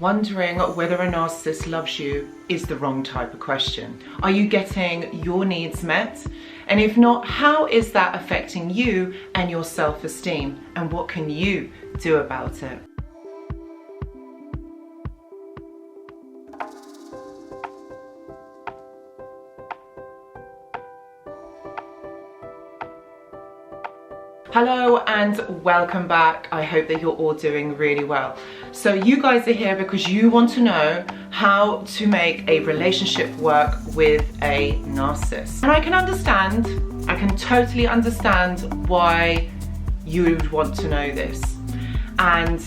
Wondering whether a narcissist loves you is the wrong type of question. Are you getting your needs met? And if not, how is that affecting you and your self-esteem? And what can you do about it? Hello and welcome back. I hope that you're all doing really well. So you guys are here because you want to know how to make a relationship work with a narcissist. And I can totally understand why you would want to know this. And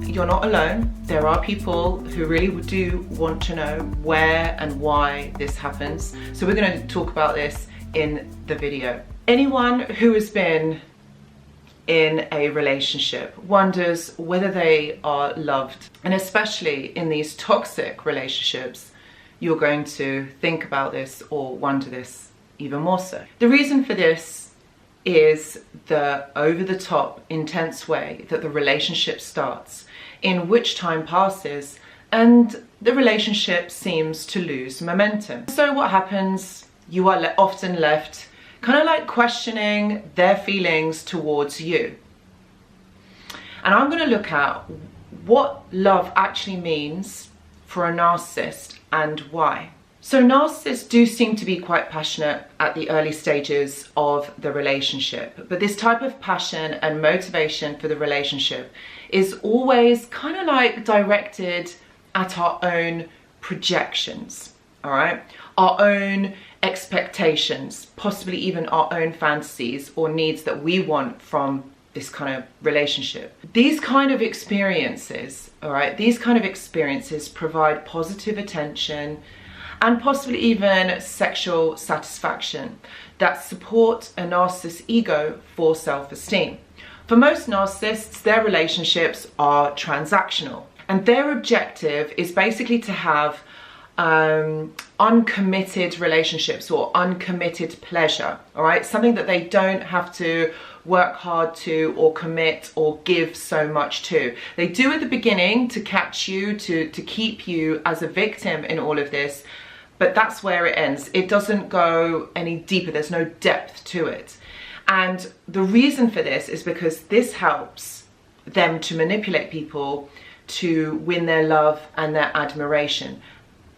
you're not alone. There are people who really do want to know where and why this happens. So we're going to talk about this in the video. Anyone who has been in a relationship wonders whether they are loved, and especially in these toxic relationships you're going to think about this or wonder this even more so. The reason for this is the over-the-top intense way that the relationship starts, in which time passes and the relationship seems to lose momentum. So what happens? You are often left kind of like questioning their feelings towards you. And I'm going to look at what love actually means for a narcissist and why. So narcissists do seem to be quite passionate at the early stages of the relationship, but this type of passion and motivation for the relationship is always kind of like directed at our own projections, all right? Our own expectations, possibly even our own fantasies or needs that we want from this kind of relationship. These kind of experiences, all right, these kind of experiences provide positive attention and possibly even sexual satisfaction that support a narcissist's ego for self-esteem. For most narcissists, their relationships are transactional, and their objective is basically to have uncommitted relationships or uncommitted pleasure, all right? Something that they don't have to work hard to or commit or give so much to. They do at the beginning to catch you, to keep you as a victim in all of this, but that's where it ends. It doesn't go any deeper. There's no depth to it. And the reason for this is because this helps them to manipulate people to win their love and their admiration.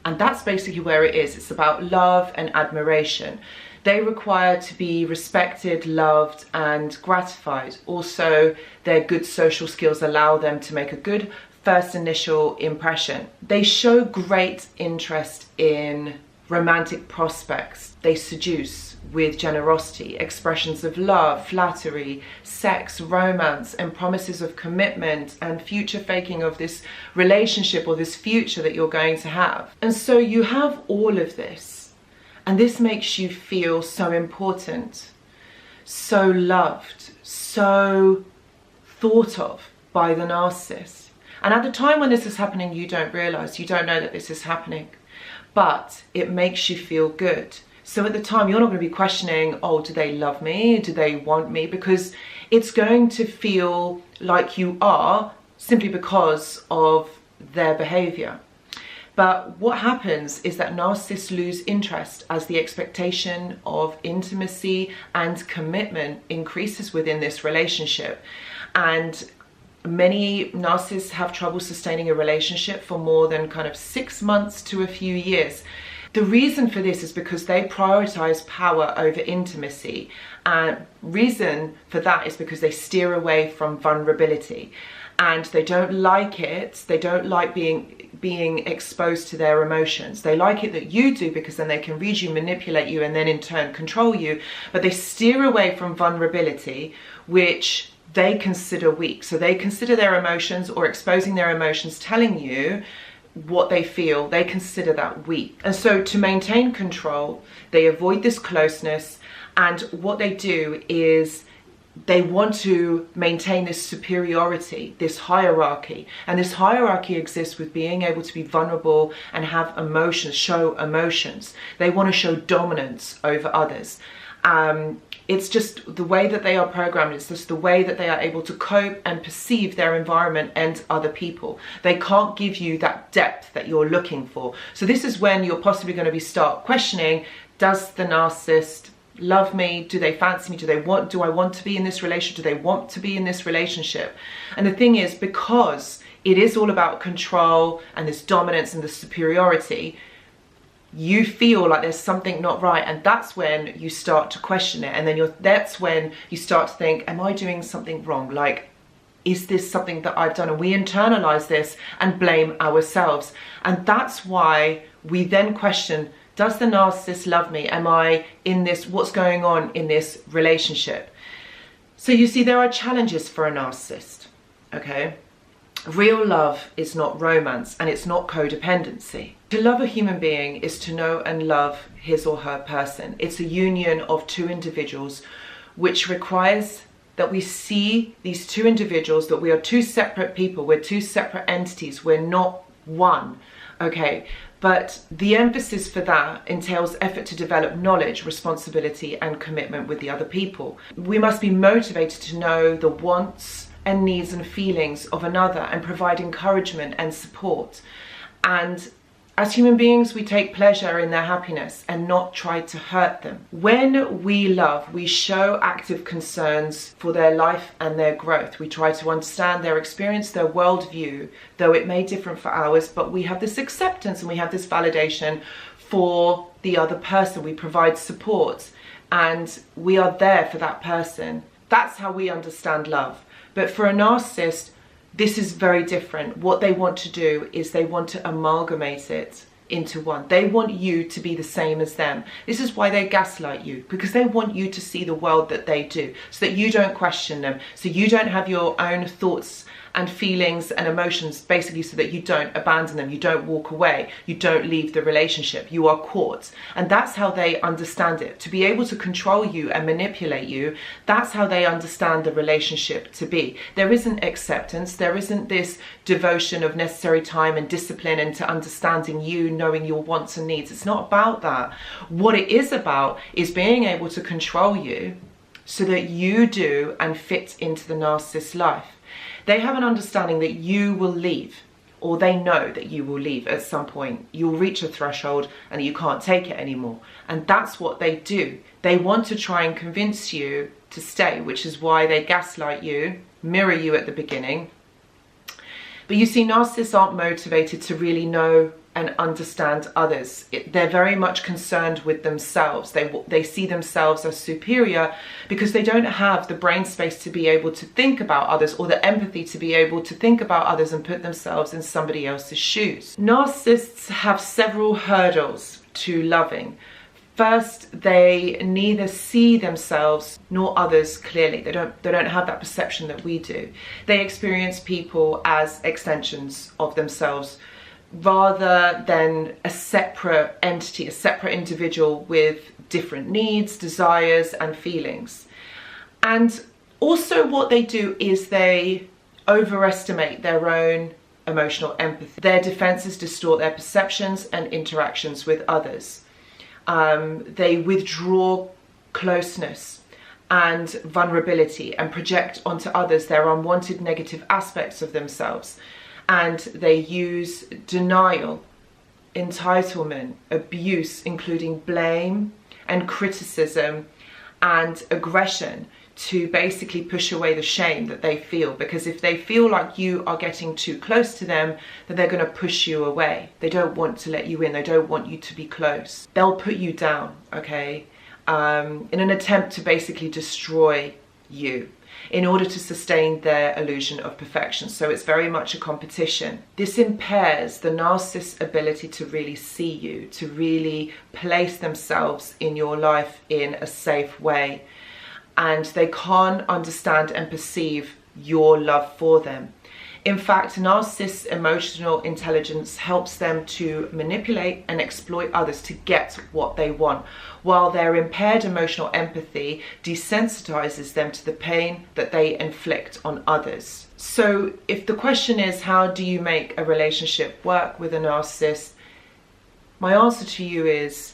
And that's basically where it is. It's about love and admiration. They require to be respected, loved, and gratified. Also, their good social skills allow them to make a good first initial impression. They show great interest in romantic prospects. They seduce with generosity, expressions of love, flattery, sex, romance, and promises of commitment and future faking of this relationship or this future that you're going to have. And so you have all of this, and this makes you feel so important, so loved, so thought of by the narcissist. And at the time when this is happening, you don't realize, you don't know that this is happening, but it makes you feel good. So at the time, you're not going to be questioning, oh, do they love me? Do they want me? Because it's going to feel like you are simply because of their behavior. But what happens is that narcissists lose interest as the expectation of intimacy and commitment increases within this relationship. And many narcissists have trouble sustaining a relationship for more than kind of 6 months to a few years. The reason for this is because they prioritize power over intimacy. And reason for that is because they steer away from vulnerability. And they don't like it. They don't like being exposed to their emotions. They like it that you do because then they can read you, manipulate you, and then in turn control you. But they steer away from vulnerability, which they consider weak. So they consider their emotions or exposing their emotions, telling you what they feel, they consider that weak. And so to maintain control, they avoid this closeness, and what they do is they want to maintain this superiority, this hierarchy. And this hierarchy exists with being able to be vulnerable and have emotions, show emotions. They want to show dominance over others. It's just the way that they are programmed. It's just the way that they are able to cope and perceive their environment and other people. They can't give you that depth that you're looking for. So this is when you're possibly going to start questioning, does the narcissist love me? Do they fancy me? Do I want to be in this relationship? Do they want to be in this relationship? And the thing is, because it is all about control and this dominance and the superiority, you feel like there's something not right, and that's when you start to question it. And then that's when you start to think, am I doing something wrong? Like, is this something that I've done? And we internalize this and blame ourselves. And that's why we then question, does the narcissist love me? Am I in this? What's going on in this relationship? So you see, there are challenges for a narcissist, okay? Real love is not romance, and it's not codependency. To love a human being is to know and love his or her person. It's a union of two individuals, which requires that we see these two individuals, that we are two separate people, we're two separate entities, we're not one, okay? But the emphasis for that entails effort to develop knowledge, responsibility, and commitment with the other people. We must be motivated to know the wants and needs and feelings of another and provide encouragement and support. And as human beings, we take pleasure in their happiness and not try to hurt them. When we love, we show active concerns for their life and their growth. We try to understand their experience, their worldview, though it may differ for ours, but we have this acceptance and we have this validation for the other person. We provide support and we are there for that person. That's how we understand love. But for a narcissist, this is very different. What they want to do is they want to amalgamate it into one. They want you to be the same as them. This is why they gaslight you, because they want you to see the world that they do, so that you don't question them, so you don't have your own thoughts and feelings and emotions, basically so that you don't abandon them, you don't walk away, you don't leave the relationship, you are caught. And that's how they understand it. To be able to control you and manipulate you, that's how they understand the relationship to be. There isn't acceptance, there isn't this devotion of necessary time and discipline into understanding you, knowing your wants and needs. It's not about that. What it is about is being able to control you so that you do and fit into the narcissist's life. They have an understanding that you will leave, or they know that you will leave at some point. You'll reach a threshold and you can't take it anymore. And that's what they do. They want to try and convince you to stay, which is why they gaslight you, mirror you at the beginning. But you see, narcissists aren't motivated to really know and understand others. They're very much concerned with themselves. They see themselves as superior because they don't have the brain space to be able to think about others, or the empathy to be able to think about others and put themselves in somebody else's shoes. Narcissists have several hurdles to loving. First, they neither see themselves nor others clearly. They don't have that perception that we do. They experience people as extensions of themselves, rather than a separate entity, a separate individual with different needs, desires, and feelings. And also what they do is they overestimate their own emotional empathy. Their defenses distort their perceptions and interactions with others. They withdraw closeness and vulnerability and project onto others their unwanted negative aspects of themselves. And they use denial, entitlement, abuse, including blame and criticism and aggression, to basically push away the shame that they feel. Because if they feel like you are getting too close to them, then they're going to push you away. They don't want to let you in. They don't want you to be close. They'll put you down, okay, in an attempt to basically destroy you, in order to sustain their illusion of perfection. So it's very much a competition. This impairs the narcissist's ability to really see you, to really place themselves in your life in a safe way. And they can't understand and perceive your love for them. In fact, narcissists' emotional intelligence helps them to manipulate and exploit others to get what they want, while their impaired emotional empathy desensitizes them to the pain that they inflict on others. So if the question is, how do you make a relationship work with a narcissist? My answer to you is,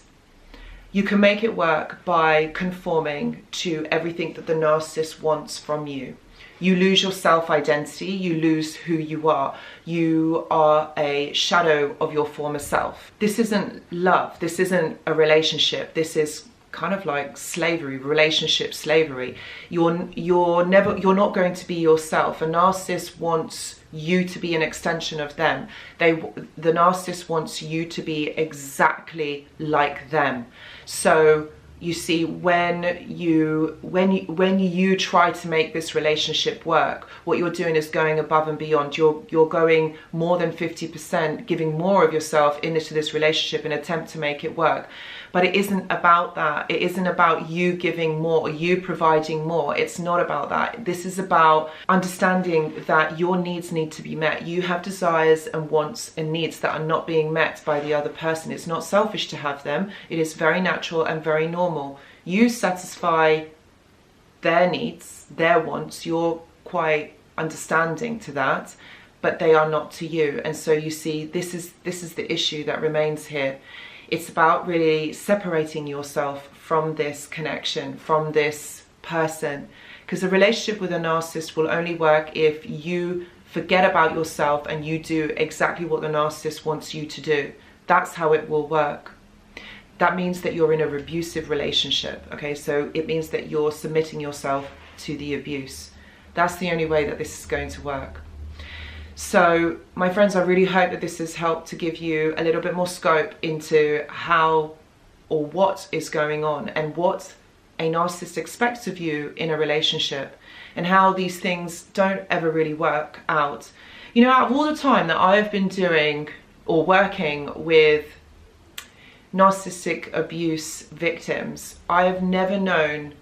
You can make it work by conforming to everything that the narcissist wants from you. You lose your self-identity, you lose who you are. You are a shadow of your former self. This isn't love, this isn't a relationship, this is kind of like slavery, relationship slavery. You're not going to be yourself. A narcissist wants you to be an extension of them. The narcissist wants you to be exactly like them. So you see, when you try to make this relationship work, what you're doing is going above and beyond. You're going more than 50%, giving more of yourself into this relationship in an attempt to make it work. But it isn't about that. It isn't about you giving more or you providing more. It's not about that. This is about understanding that your needs need to be met. You have desires and wants and needs that are not being met by the other person. It's not selfish to have them. It is very natural and very normal. You satisfy their needs, their wants. You're quite understanding to that, but they are not to you. And so you see, this is the issue that remains here. It's about really separating yourself from this connection, from this person. Because a relationship with a narcissist will only work if you forget about yourself and you do exactly what the narcissist wants you to do. That's how it will work. That means that you're in an abusive relationship, okay? So it means that you're submitting yourself to the abuse. That's the only way that this is going to work. So, my friends, I really hope that this has helped to give you a little bit more scope into how or what is going on and what a narcissist expects of you in a relationship and how these things don't ever really work out. You know, out of all the time that I've been doing or working with narcissistic abuse victims, I have never known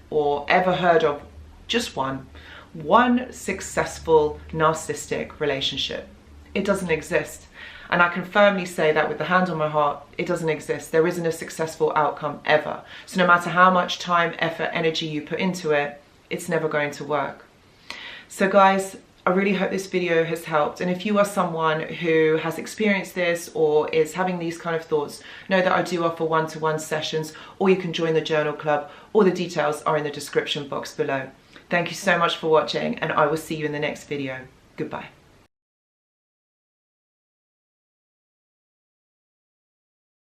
or ever heard of just one successful narcissistic relationship. It doesn't exist. And I can firmly say that with the hand on my heart, it doesn't exist. There isn't a successful outcome ever. So no matter how much time, effort, energy you put into it, it's never going to work. So guys, I really hope this video has helped. And if you are someone who has experienced this or is having these kind of thoughts, know that I do offer one-to-one sessions, or you can join the journal club. All the details are in the description box below. Thank you so much for watching, and I will see you in the next video. Goodbye.